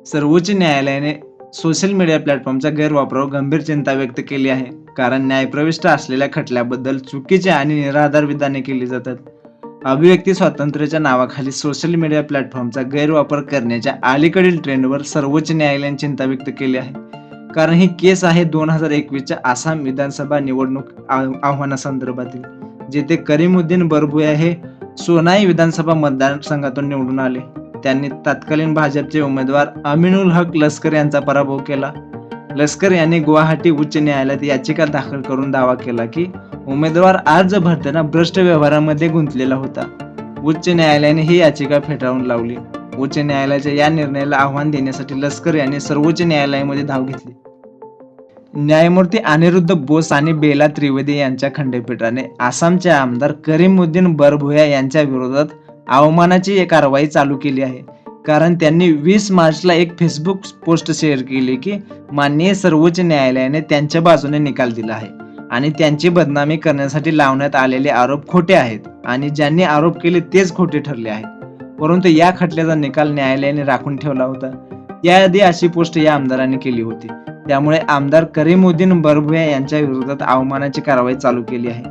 सर्वोच्च न्यायालयाने social media प्लॅटफॉर्मच्या गैरवापरावर गंभीर चिंता व्यक्त केली आहे. कारण न्यायप्रविष्ट असलेल्या खटल्याबद्दल चुकीची आणि निराधार विधाने केली जातात. अभिव्यक्ती स्वातंत्र्याच्या नावाखाली सोशल मीडिया प्लॅटफॉर्मचा गैरवापर करण्याच्या अलीकडील ट्रेंडवर सर्वोच्च न्यायालयाने चिंता व्यक्त केली आहे. कारण ही केस आहे 2021च्या आसाम विधानसभा निवडणूक आव्हानासंदर्भातील, जिथे करीमुद्दीन बरभुया हे सोनाई विधानसभा मतदारसंघातून निवडून आले. त्यांनी तत्कालीन भाजपचे उमेदवार अमिनुल हक लष्कर यांचा पराभव केला. लष्कर यांनी गुवाहाटी उच्च न्यायालयात याचिका दाखल करून दावा केला की उमेदवार अर्ज भरताना भ्रष्ट व्यवहारामध्ये गुंतलेला होता. उच्च न्यायालयाने ही याचिका फेटाळून लावली. उच्च न्यायालयाच्या या निर्णयाला आव्हान देण्यासाठी लष्कर यांनी सर्वोच्च न्यायालयामध्ये धाव घेतली. न्यायमूर्ती अनिरुद्ध बोस आणि बेला त्रिवेदी यांच्या खंडपीठाने आसामचे आमदार करीमुद्दीन बरभुया यांच्या विरोधात अवमानाची कारवाई चालू केली आहे. कारण त्यांनी 20 मार्चला एक फेसबुक पोस्ट शेअर केली की माननीय सर्वोच्च न्यायालयाने त्यांच्या बाजूने निकाल दिला आहे आणि त्यांची बदनामी करण्यासाठी लावण्यात आलेले आरोप खोटे आहेत आणि ज्यांनी आरोप केले तेच खोटे ठरले आहेत. परंतु या खटल्याचा निकाल न्यायालयाने राखून ठेवला होता. याआधी अशी पोस्ट या आमदारांनी केली होती. त्यामुळे आमदार करीमुद्दीन बरभुया यांच्या विरोधात अवमानाची कारवाई चालू केली आहे.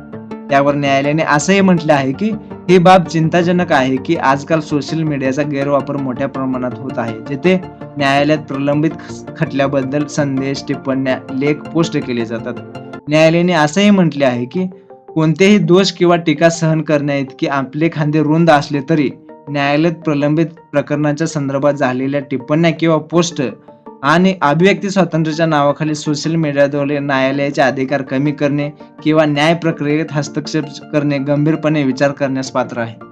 त्यावर न्यायालयाने असंही म्हटले आहे की ही बाब चिंताजनक आहे की आजकाल सोशल मीडियाचा गैरवापर मोठ्या प्रमाणात होत आहे, जिथे न्यायालयात प्रलंबित खटल्याबद्दल संदेश, टिप्पण्या, लेख पोस्ट केले जातात. न्यायालयाने असंही म्हटले आहे की कोणतेही दोष किंवा टीका सहन करण्याइतके आपले खांदे रुंद असले तरी न्यायालयात प्रलंबित प्रकरणाच्या संदर्भात झालेल्या टिप्पण्या किंवा पोस्ट आणि अभिव्यक्ती स्वातंत्र्याच्या नावाखाली सोशल मीडियाद्वारे न्यायालयाचे अधिकार कमी करणे किंवा न्याय प्रक्रियेत हस्तक्षेप करणे गंभीरपणे विचार करण्यास पात्र आहे.